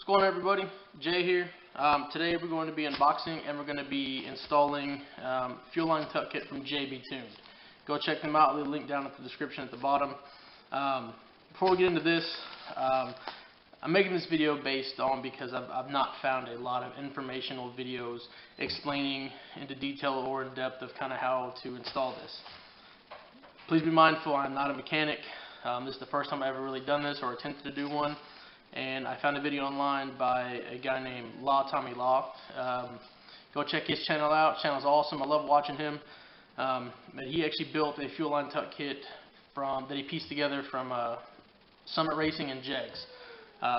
What's going on, everybody? Jay here. Today we're going to be unboxing and we're going to be installing fuel line tuck kit from JBTuned. Go check them out. We'll link down at the description at the bottom. Before we get into this, I'm making this video based on because I've not found a lot of informational videos explaining into detail or in depth of kind of how to install this. Please be mindful, I'm not a mechanic. This is the first time I've ever really done this or attempted to do one. And I found a video online by a guy named Tommy Law. Go check his channel out. His channel's awesome. I love watching him. But he actually built a fuel line tuck kit that he pieced together from Summit Racing and Jegs.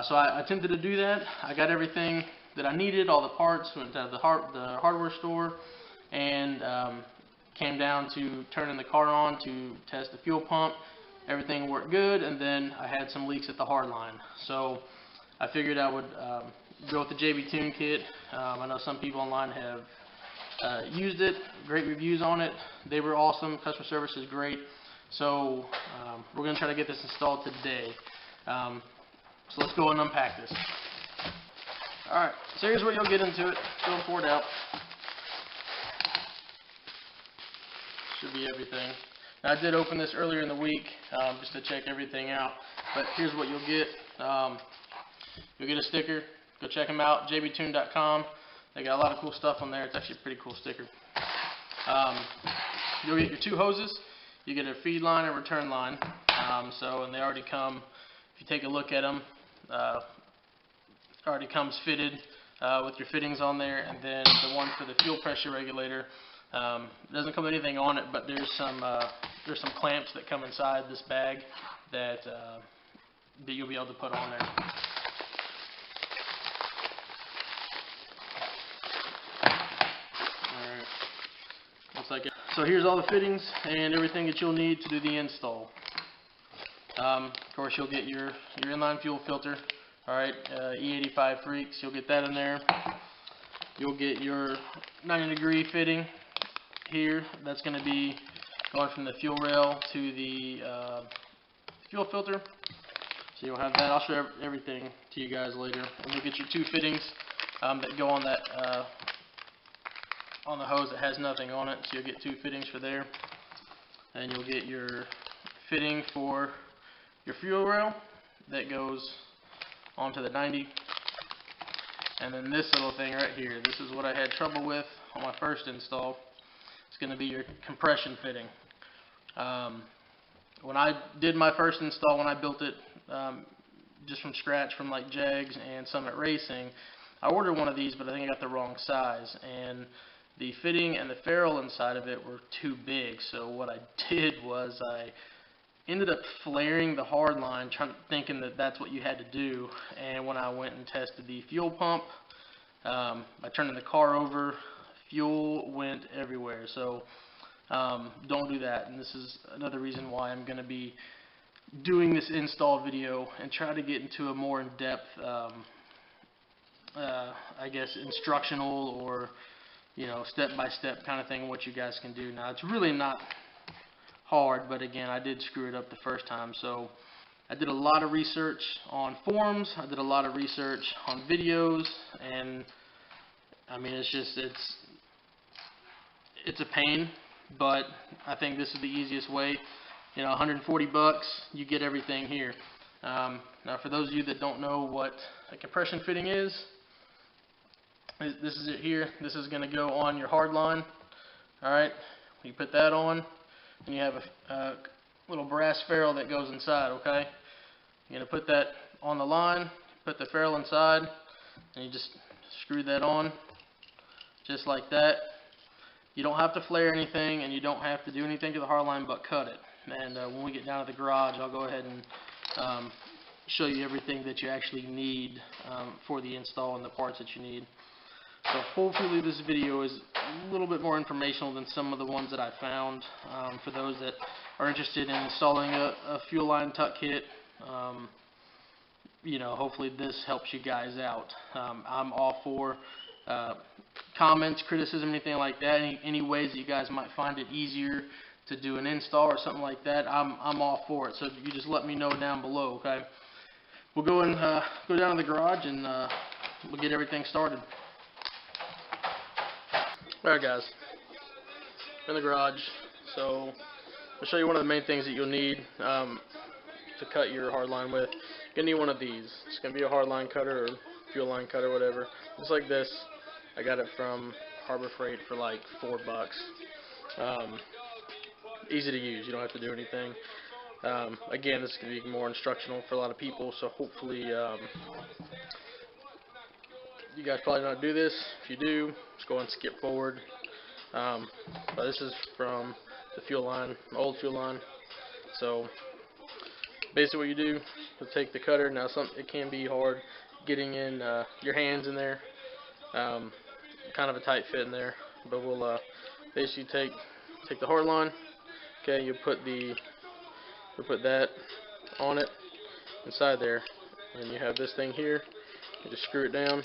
So I attempted to do that. I got everything that I needed, all the parts, went to the hardware store, and came down to turning the car on to test the fuel pump. Everything worked good, and then I had some leaks at the hard line. So I figured I would go with the JBTuned kit. I know some people online have used it, great reviews on it. They were awesome, customer service is great. So we're going to try to get this installed today. So let's go and unpack this. Alright, so here's where you'll get into it. Go and pour it out. Should be everything. Now, I did open this earlier in the week just to check everything out, but here's what you'll get. You'll get a sticker. Go check them out, JBTuned.com. They got a lot of cool stuff on there. It's actually a pretty cool sticker. You'll get your two hoses. You get a feed line and return line. And they already come, if you take a look at them, already comes fitted with your fittings on there, and then the one for the fuel pressure regulator. It doesn't come with anything on it, but there's some clamps that come inside this bag that you'll be able to put on there. Alright, looks like it. So here's all the fittings and everything that you'll need to do the install. Of course, you'll get your inline fuel filter. Alright, E85 Freaks, you'll get that in there. You'll get your 90-degree fitting here. That's going to be going from the fuel rail to the fuel filter. So you'll have that. I'll show everything to you guys later. And you'll get your two fittings that go on that on the hose that has nothing on it. So you'll get two fittings for there. And you'll get your fitting for your fuel rail that goes onto the 90. And then this little thing right here. This is what I had trouble with on my first install. It's going to be your compression fitting. When I did my first install, when I built it just from scratch from like Jegs and Summit Racing, I ordered one of these, but I think I got the wrong size, and the fitting and the ferrule inside of it were too big. So what I did was I ended up flaring the hard line, thinking that that's what you had to do. And when I went and tested the fuel pump, by turning the car over, fuel went everywhere. So don't do that. And this is another reason why I'm going to be doing this install video and try to get into a more in-depth, I guess, instructional or step-by-step kind of thing what you guys can do. Now, it's really not hard, but again, I did screw it up the first time. So I did a lot of research on forums. I did a lot of research on videos, and I mean, it's a pain, but I think this is the easiest way. 140 bucks, you get everything here. Now, for those of you that don't know what a compression fitting is, this is it here. This is going to go on your hard line. Alright, you put that on, and you have a little brass ferrule that goes inside, okay? You're going to put that on the line, put the ferrule inside, and you just screw that on, just like that. You don't have to flare anything, and you don't have to do anything to the hard line but cut it. And when we get down to the garage, I'll go ahead and show you everything that you actually need for the install and the parts that you need. So hopefully this video is a little bit more informational than some of the ones that I found. For those that are interested in installing a fuel line tuck kit, hopefully this helps you guys out. I'm all for comments, criticism, anything like that. Any ways that you guys might find it easier to do an install or something like that, I'm all for it. So you just let me know down below, okay? we'll go and go down to the garage and we'll get everything started. Alright guys, we're in the garage, so I'll show you one of the main things that you'll need to cut your hard line with. You're going to need one of these. It's going to be a hard line cutter or fuel line cutter, whatever. Just like this. I got it from Harbor Freight for like $4. Easy to use. You don't have to do anything. Again, this is going to be more instructional for a lot of people, so hopefully you guys probably know how to do this. If you do, just go and skip forward. But this is from the fuel line, the old fuel line. So basically what you do is take the cutter. Now it can be hard getting in your hands in there. Kind of a tight fit in there. But we'll basically take the hard line. Okay, you put that on it inside there, and you have this thing here. You just screw it down.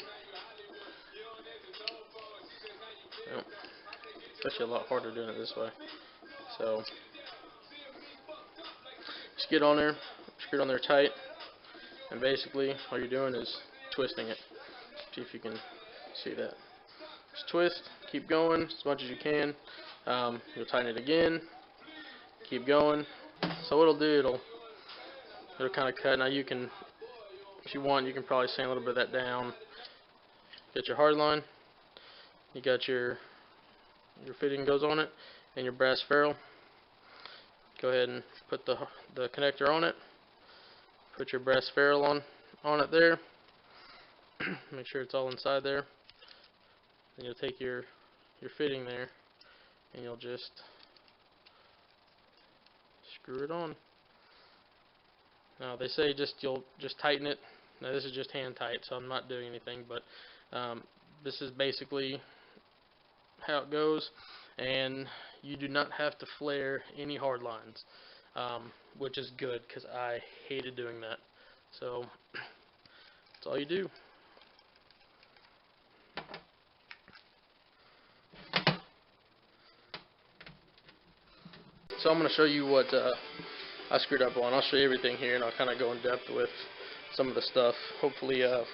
Well, it's actually a lot harder doing it this way. So just get on there, screw it on there tight, and basically all you're doing is twisting it. See if you can see that. Just twist, keep going as much as you can. You'll tighten it again, keep going. So what it'll do, it'll kind of cut. Now you can, if you want, you can probably sand a little bit of that down. Get your hard line. You got your fitting goes on it, and your brass ferrule. Go ahead and put the connector on it. Put your brass ferrule on it there. Make sure it's all inside there. And you'll take your fitting there, and you'll just screw it on. Now they say you'll just tighten it. Now this is just hand tight, so I'm not doing anything, but this is basically how it goes, and you do not have to flare any hard lines, which is good because I hated doing that. So that's all you do. So I'm going to show you what I screwed up on. I'll show you everything here, and I'll kind of go in depth with some of the stuff. Hopefully it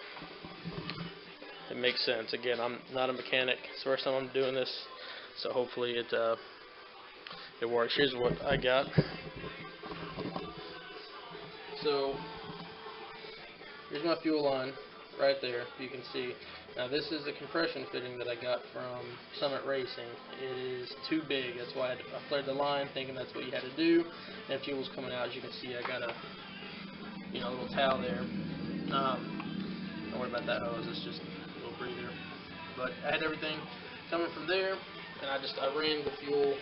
makes sense. Again, I'm not a mechanic. It's the first time I'm doing this, so hopefully it works. Here's what I got. So here's my fuel line right there. You can see. Now this is a compression fitting that I got from Summit Racing. It is too big. That's why I flared the line, thinking that's what you had to do. And fuel's coming out. As you can see, I got a little towel there. Don't worry about that hose. It's just a little breather. But I had everything coming from there, and I ran the fuel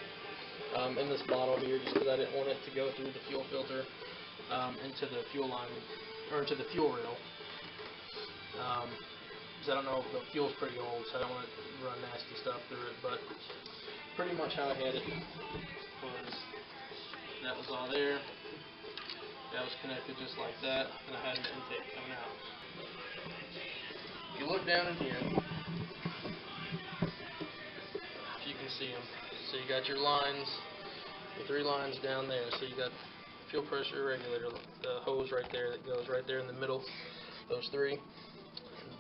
in this bottle here just because I didn't want it to go through the fuel filter into the fuel line or into the fuel rail. Because I don't know, the fuel's pretty old, so I don't want to run nasty stuff through it. But pretty much how I had it was that was all there. That was connected just like that, and I had an intake coming out. If you look down in here, if you can see them, so you got your lines, your 3 lines down there. So you got fuel pressure regulator, the hose right there that goes right there in the middle. Those 3.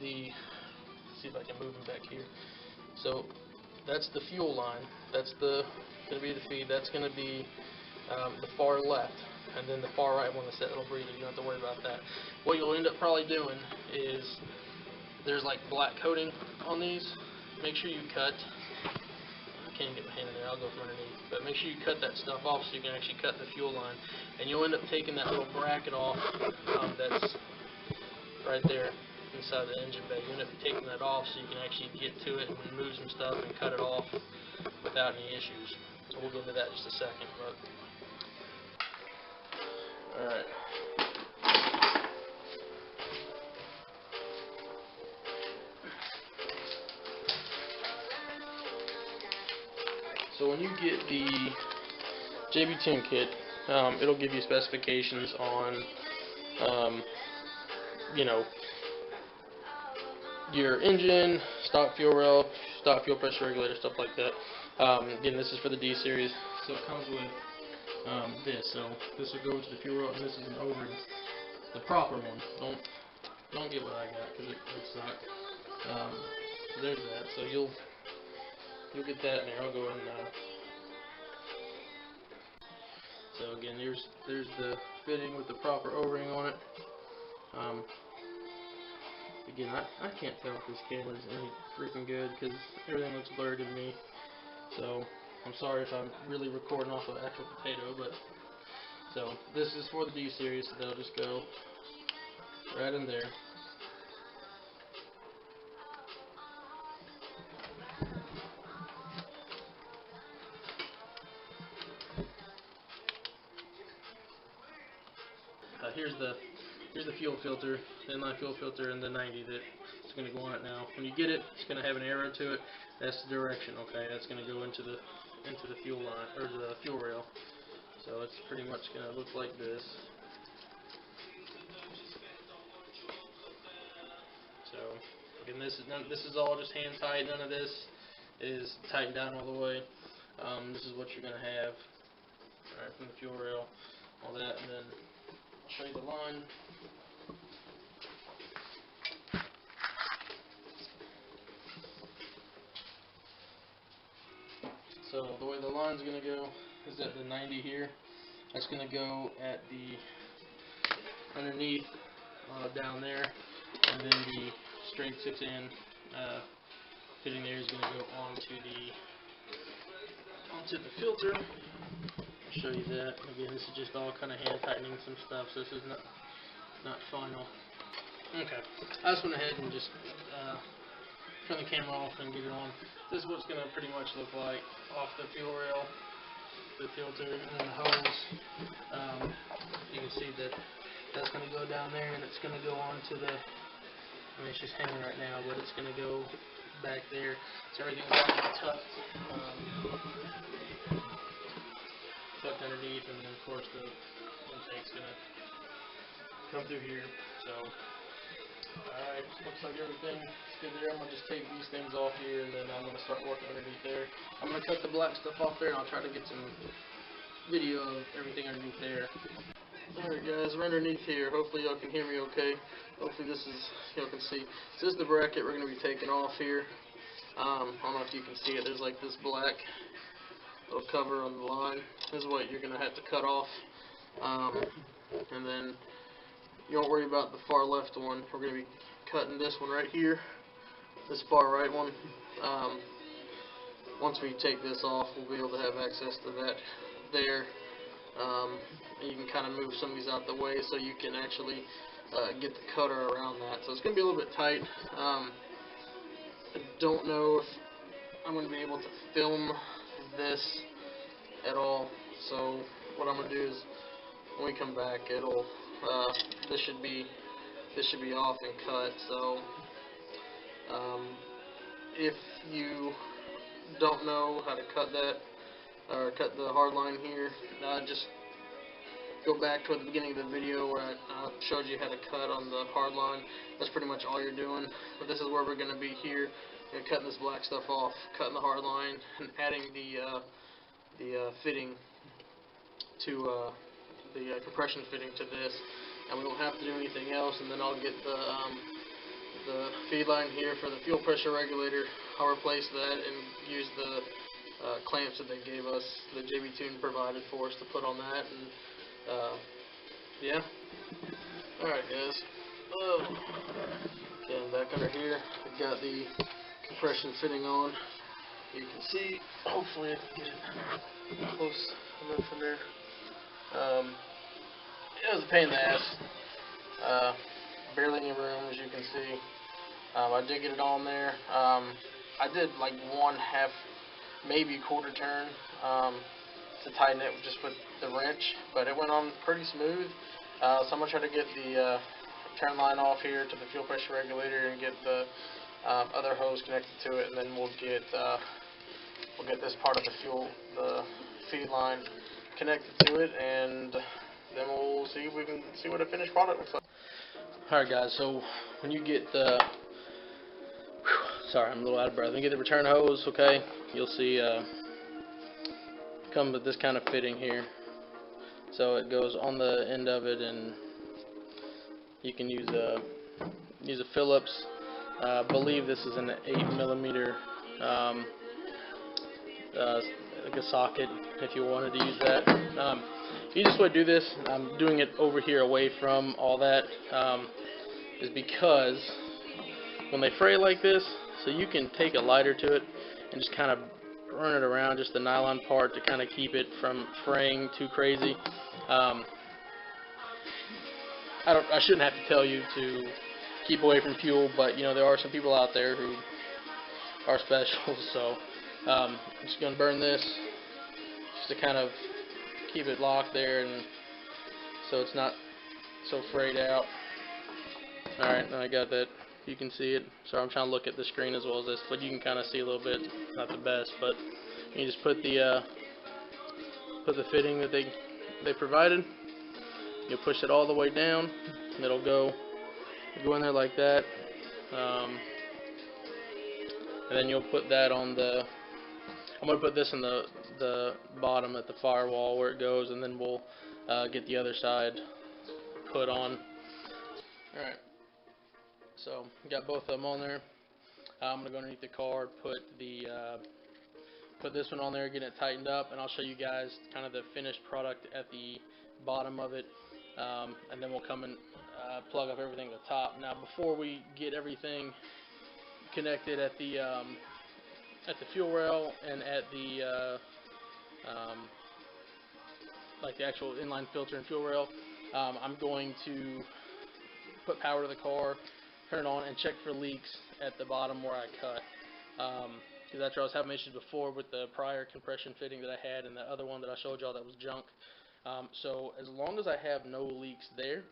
See if I can move them back here. So that's the fuel line. That's going to be the feed. That's going to be the far left, and then the far right one is that little breather. You don't have to worry about that. What you'll end up probably doing is there's like black coating on these. Make sure you cut. I can't get my hand in there. I'll go from underneath. But make sure you cut that stuff off so you can actually cut the fuel line, and you'll end up taking that little bracket off that's right there inside the engine bay. You end up taking that off so you can actually get to it and remove some stuff and cut it off without any issues. So we'll go into that in just a second. Alright. So when you get the JBTuned kit, it'll give you specifications on your engine, stock fuel rail, stock fuel pressure regulator, stuff like that. Again, this is for the D series, so it comes with this. So this will go to the fuel rail, and this is an overhead the proper one. Don't get what I got because it sucked. So there's that. So you'll get that in there. I'll go ahead and so again, there's the fitting with the proper O-ring on it. Again, I can't tell if this camera's any freaking good because everything looks blurry to me. So I'm sorry if I'm really recording off of actual potato, but so this is for the D series, so they'll just go right in there. Here's the fuel filter, the inline fuel filter, and the 90 that's going to go on it now. When you get it, it's going to have an arrow to it. That's the direction. Okay, that's going to go into the fuel line or the fuel rail. So it's pretty much going to look like this. So again, this is all just hand tight. None of this is tightened down all the way. This is what you're going to have. All right, from the fuel rail, all that, and then I'll show you the line. So the way the line's going to go is at the 90 here. That's going to go at the underneath down there, and then the straight 6-in fitting there is going to go onto the filter. I'll show you that. Again, this is just all kind of hand tightening some stuff, so this is not final. Okay, I just went ahead and just turn the camera off and get it on. This is what it's going to pretty much look like off the fuel rail, the filter, and then the hose. You can see that's going to go down there, and it's going to go onto the, I mean, it's just hanging right now, but it's going to go back there. So everything's going to be tucked underneath, and then of course the intake's going to come through here. So alright, looks like everything's good there. I'm going to just take these things off here, and then I'm going to start working underneath there. I'm going to cut the black stuff off there, and I'll try to get some video of everything underneath there. Alright guys, we're underneath here. Hopefully y'all can hear me okay. Hopefully y'all can see. So this is the bracket we're going to be taking off here. I don't know if you can see it. There's like this black little cover on the line. This is what you're going to have to cut off. And then you don't worry about the far left one. We're going to be cutting this one right here, this far right one. Once we take this off, we'll be able to have access to that there. And you can kind of move some of these out the way so you can actually get the cutter around that. So it's going to be a little bit tight. I don't know if I'm going to be able to film this at all. So what I'm going to do is when we come back, it'll this should be off and cut. So if you don't know how to cut that or cut the hard line here, just go back toward the beginning of the video where I showed you how to cut on the hard line. That's pretty much all you're doing. But this is where we're going to be here. You're cutting this black stuff off, cutting the hard line, and adding the fitting to the compression fitting to this, and we don't have to do anything else. And then I'll get the feed line here for the fuel pressure regulator. I'll replace that and use the clamps that they gave us, the JBTuned provided for us to put on that. And yeah. Alright guys. Okay, back under here, we've got the compression fitting on. You can see, hopefully I can get it close enough in there. It was a pain in the ass. Barely any room, as you can see. I did get it on there. I did like 1/2, maybe quarter turn to tighten it just with the wrench, but it went on pretty smooth. So I'm gonna try to get the turn line off here to the fuel pressure regulator and get the other hose connected to it, and then we'll get this part of the feed line connected to it, and then we'll see if we can see what a finished product looks like. Alright guys, so when you get the sorry, I'm a little out of breath. When you get the return hose, okay, you'll see come with this kind of fitting here. So it goes on the end of it, and You can use a Phillips. I believe this is an 8mm like a socket if you wanted to use that. The easiest way to do this, I'm doing it over here away from all that, is because when they fray like this, so you can take a lighter to it and just kind of burn it around just the nylon part to kind of keep it from fraying too crazy. I shouldn't have to tell you to keep away from fuel, but you know there are some people out there who are special, so I'm just going to burn this just to kind of keep it locked there and so it's not so frayed out. Alright, now I got that. You can see it. Sorry, I'm trying to look at the screen as well as this, but you can kind of see a little bit. Not the best, but you just put the fitting that they provided. You push it all the way down, and it'll go in there like that. And then you'll put that on the. I'm going to put this in the bottom at the firewall where it goes, and then we'll get the other side put on. Alright, so got both of them on there. I'm going to go underneath the car, put this one on there, get it tightened up, and I'll show you guys kind of the finished product at the bottom of it, and then we'll come and plug up everything at the top. Now before we get everything connected at the fuel rail and at the like the actual inline filter and fuel rail, I'm going to put power to the car, turn it on, and check for leaks at the bottom where I cut. Because that's where I was having issues before with the prior compression fitting that I had and the other one that I showed y'all that was junk. So as long as I have no leaks there,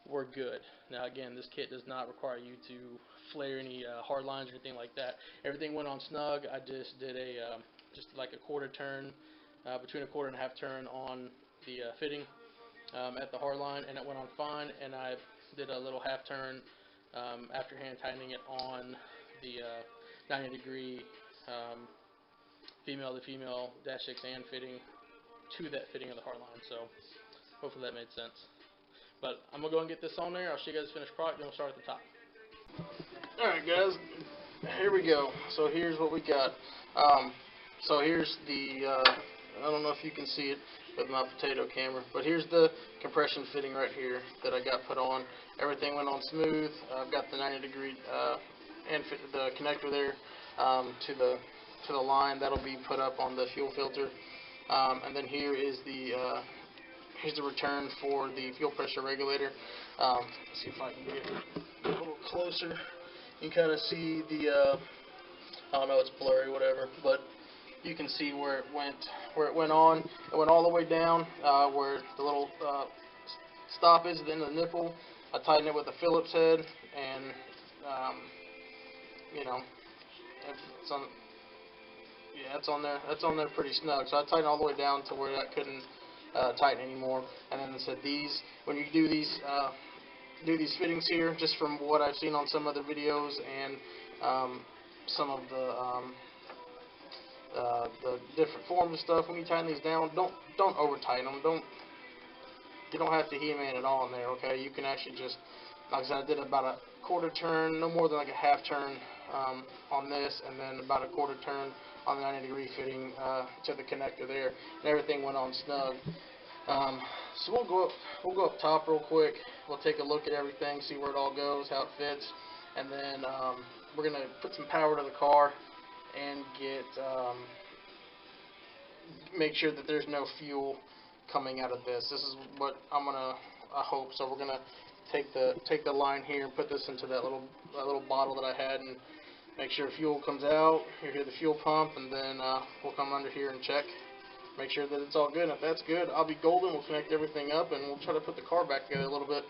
we're good. Now again, this kit does not require you to flare any hard lines or anything like that. Everything went on snug. I just did just like a quarter turn, between a quarter and a half turn on the fitting at the hard line, and it went on fine. And I did a little half turn after hand tightening it on the 90-degree female to female -6 and fitting to that fitting of the hard line. So hopefully that made sense. But I'm going to go and get this on there. I'll show you guys the finished product, and we'll start at the top. Alright guys, here we go. So here's what we got. So here's the, I don't know if you can see it with my potato camera, but here's the compression fitting right here that I got put on. Everything went on smooth. I've got the 90-degree and fit the connector there to the line. That'll be put up on the fuel filter. And then here is here's the return for the fuel pressure regulator. Let's see if I can get a little closer. You can kind of see the, I don't know, it's blurry, whatever, but you can see where it went on. It went all the way down where the little stop is, the end of the nipple. I tightened it with a Phillips head, and you know, it's on. Yeah, it's on there. That's on there pretty snug. So I tightened all the way down to where I couldn't tighten anymore. And then I said these, when you do these fittings here, just from what I've seen on some other videos and some of the different forms of stuff, when you tighten these down, don't over tighten them. You don't have to He-Man it all in there. Okay, you can actually just, like I said, I did about a quarter turn, no more than like a half turn on this, and then about a quarter turn on the 90-degree fitting to the connector there, and everything went on snug. So we'll go up top real quick. We'll take a look at everything, see where it all goes, how it fits, and then we're gonna put some power to the car and make sure that there's no fuel coming out of this. This is what I hope. So we're gonna take the line here and put this into that little bottle that I had, and make sure fuel comes out. You hear the fuel pump, and then we'll come under here and check, make sure that it's all good. And if that's good, I'll be golden. We'll connect everything up, and we'll try to put the car back together a little bit.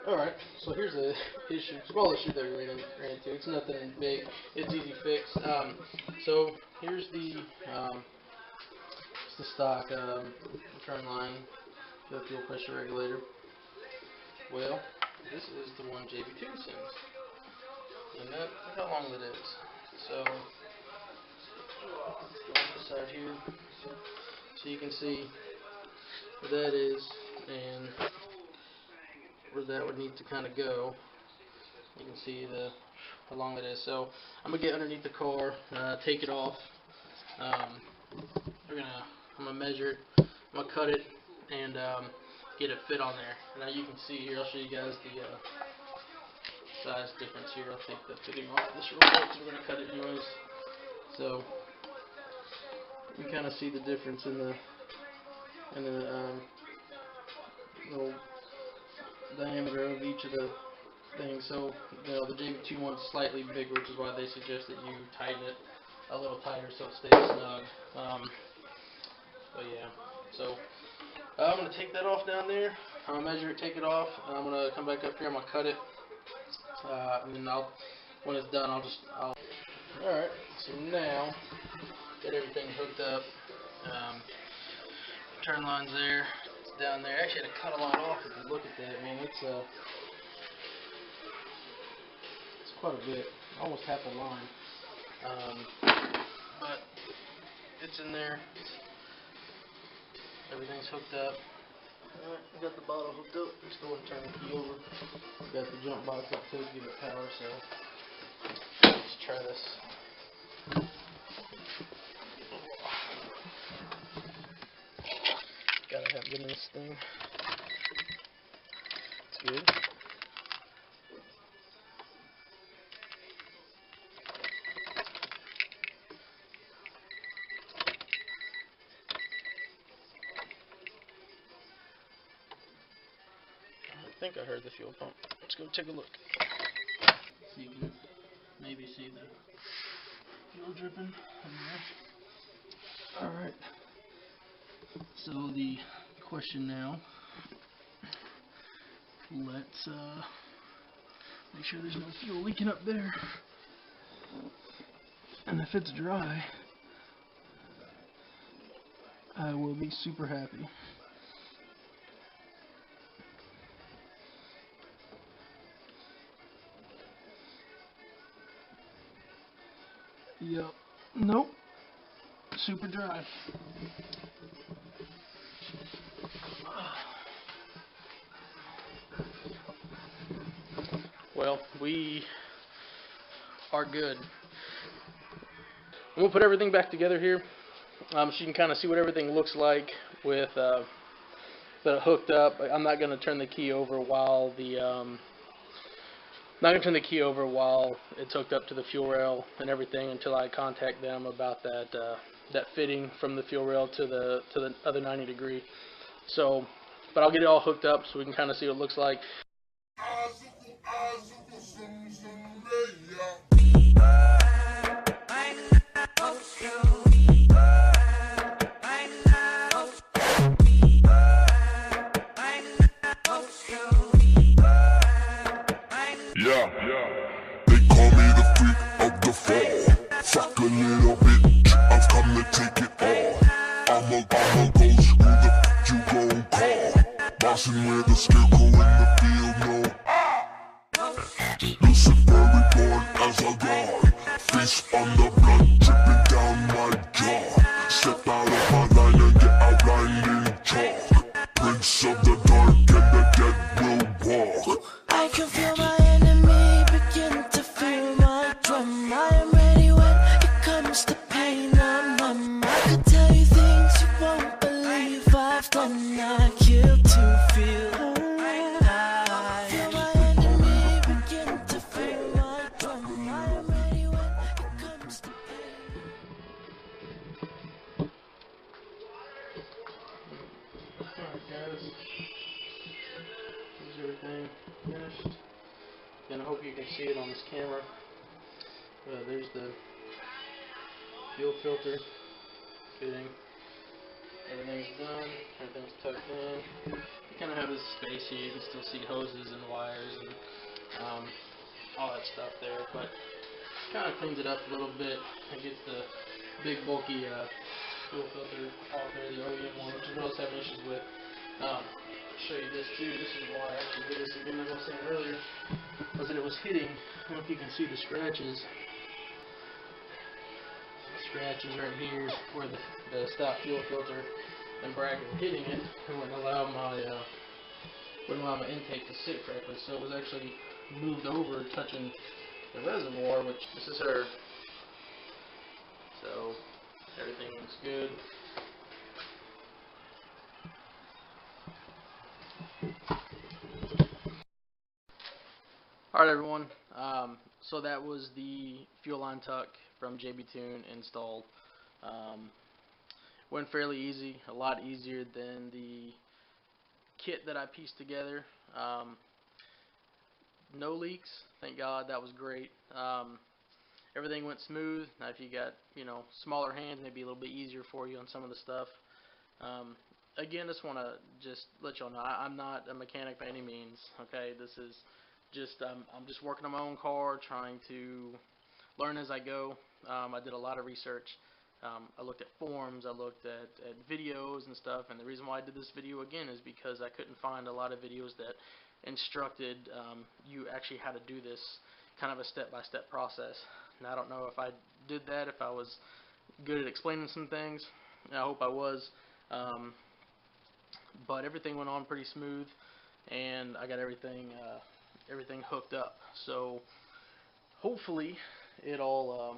Alright, so here's the small issue that we ran into. It's nothing big. It's easy fix. So here's the stock turn line for the fuel pressure regulator. Well, this is the one JBTuned sends. And look how long that is. So let's go on this side here, so you can see what that is, and where that would need to kind of go. You can see how long that is. So I'm gonna get underneath the car, take it off. I'm gonna measure it. I'm gonna cut it and get it fit on there. Now you can see here. I'll show you guys the size difference here. I'll take the fitting off this real quick because we're gonna cut it anyways. So you can kind of see the difference in the little diameter of each of the things. So the JBTuned one's slightly bigger, which is why they suggest that you tighten it a little tighter so it stays snug. But yeah, so I'm gonna take that off down there. I'm gonna measure it, take it off. I'm gonna come back up here. I'm gonna cut it, and then when it's done, All right. So now get everything hooked up. Turn line's there. It's down there. Actually, I had to cut a lot off. If you look at that, man, it's quite a bit, almost half a line. But it's in there. Everything's hooked up. Alright, I got the bottle hooked up. Let's go and turn the key over. Got the jump box up to give it power, so let's try this. Gotta have good in this thing. It's good. I think I heard the fuel pump. Let's go take a look. So you can maybe see the fuel dripping in there. Alright. So the question now, let's make sure there's no fuel leaking up there. And if it's dry, I will be super happy. Yep. Nope. Super dry. Well, we are good. We'll put everything back together here, so you can kind of see what everything looks like with that hooked up. I'm not going to turn the key over while it's hooked up to the fuel rail and everything until I contact them about that fitting from the fuel rail to the other 90 degree. So, but I'll get it all hooked up so we can kind of see what it looks like. Yeah, they call me the freak of the fall. Fuck a little bit, I've come to take it all. I'ma go screw the you gon' call. Bossing with a scarecrow in the field, no. Lucifer reborn as a god. Face on the blood dripping down my jaw. Step out of my line and get outlined in chalk. Prince of the dark and the dead will walk. I can feel my begin to feel my drum. I am ready when it comes to pain. I'm numb. I can tell you things you won't believe I've done. I kill to feel alive. Feel my enemy begin to feel my drum. I am ready when it comes to pain. Alright guys, here's everything finished. And I hope you can see it on this camera. There's the fuel filter fitting. Everything's done. Everything's tucked in. You kind of have this space here. You can still see hoses and wires and all that stuff there. But kind of cleans it up a little bit. It gets the big bulky fuel filter off there, the OEM one, which is what I was having issues with. I'll show you this too. This is why I actually did this again, as I was saying earlier. Was that it was hitting. I don't know if you can see the scratches. Scratches right here where the stop fuel filter and bracket hitting it. It wouldn't allow my wouldn't allow my intake to sit correctly, so it was actually moved over, touching the reservoir, which this is her. So everything looks good. Alright everyone, so that was the fuel line tuck from JBTuned installed. Went fairly easy, a lot easier than the kit that I pieced together. No leaks, thank God, that was great. Everything went smooth. Now if you got, smaller hands, maybe a little bit easier for you on some of the stuff. Again, just want to let y'all know, I'm not a mechanic by any means, okay? This is just, I'm just working on my own car, trying to learn as I go. I did a lot of research. I looked at forums, I looked at videos and stuff, and the reason why I did this video again is because I couldn't find a lot of videos that instructed you actually how to do this kind of a step-by-step process. And I don't know if I did that, if I was good at explaining some things. I hope I was. But everything went on pretty smooth, and I got everything hooked up. So hopefully it all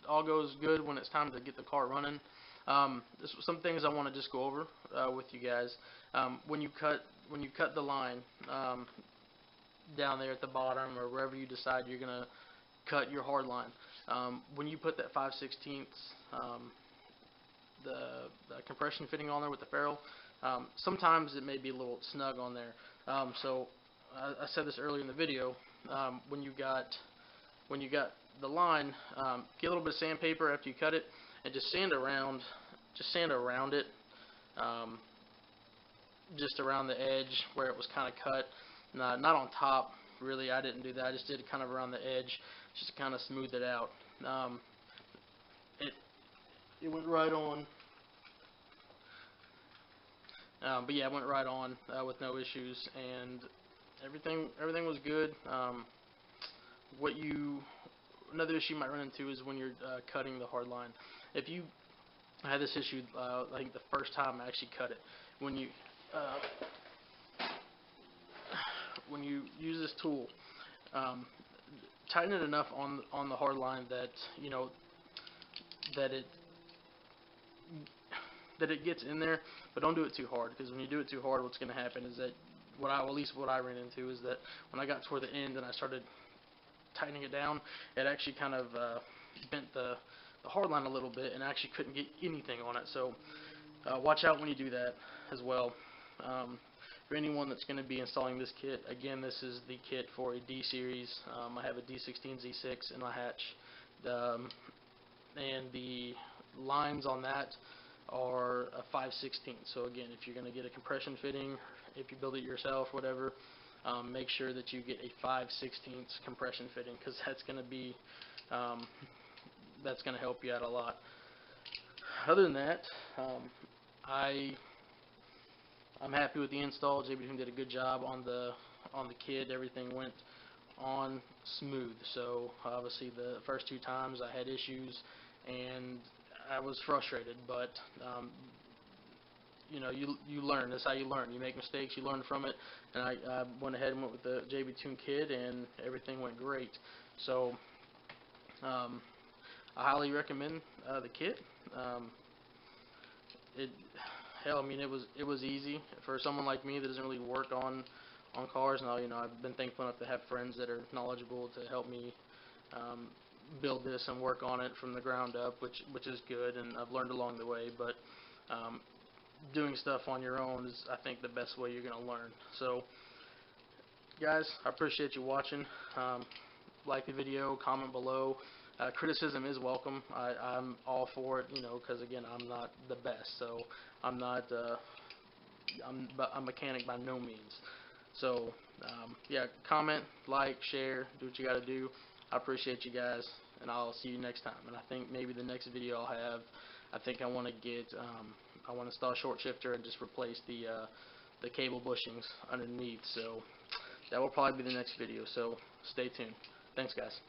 goes good when it's time to get the car running. Some things I want to just go over with you guys. When you cut the line down there at the bottom, or wherever you decide you're gonna cut your hard line, when you put that 5/16 the compression fitting on there with the ferrule, sometimes it may be a little snug on there. So I said this earlier in the video. When you got the line, get a little bit of sandpaper after you cut it, and just sand around it, just around the edge where it was kind of cut. Not on top, really. I didn't do that. I just did it kind of around the edge, just to kind of smooth it out. It went right on. But yeah, it went right on with no issues, and everything was good. Another issue you might run into is when you're cutting the hard line. I had this issue, I think the first time I actually cut it. When you use this tool, tighten it enough on the hard line that that it gets in there, but don't do it too hard, because when you do it too hard, what's going to happen is that at least what I ran into is that when I got toward the end and I started tightening it down, it actually kind of bent the hard line a little bit, and I actually couldn't get anything on it. So watch out when you do that as well. For anyone that's going to be installing this kit, again, this is the kit for a D series. I have a D16 Z6 in my hatch, and the lines on that are a 5/16. So again, if you're going to get a compression fitting, if you build it yourself, whatever, make sure that you get a 5/16 compression fitting, because that's going to help you out a lot. Other than that, I'm happy with the install. JBTuned did a good job on the kit. Everything went on smooth. So obviously the first 2 times I had issues and I was frustrated, but you learn. That's how you learn. You make mistakes, you learn from it, and I went ahead and went with the JBTuned kit, and everything went great. So I highly recommend the kit. It was easy for someone like me that doesn't really work on cars. Now, I've been thankful enough to have friends that are knowledgeable to help me build this and work on it from the ground up, which is good, and I've learned along the way. But doing stuff on your own is, I think, the best way you're going to learn. So guys, I appreciate you watching. Like the video, comment below. Criticism is welcome. I'm all for it, because again, I'm not the best, so I'm not I'm a mechanic by no means. So yeah, comment, like, share, do what you got to do. I appreciate you guys, and I'll see you next time. And I think maybe the next video I'll have, I think I want to install a short shifter and just replace the cable bushings underneath. So that will probably be the next video. So stay tuned. Thanks, guys.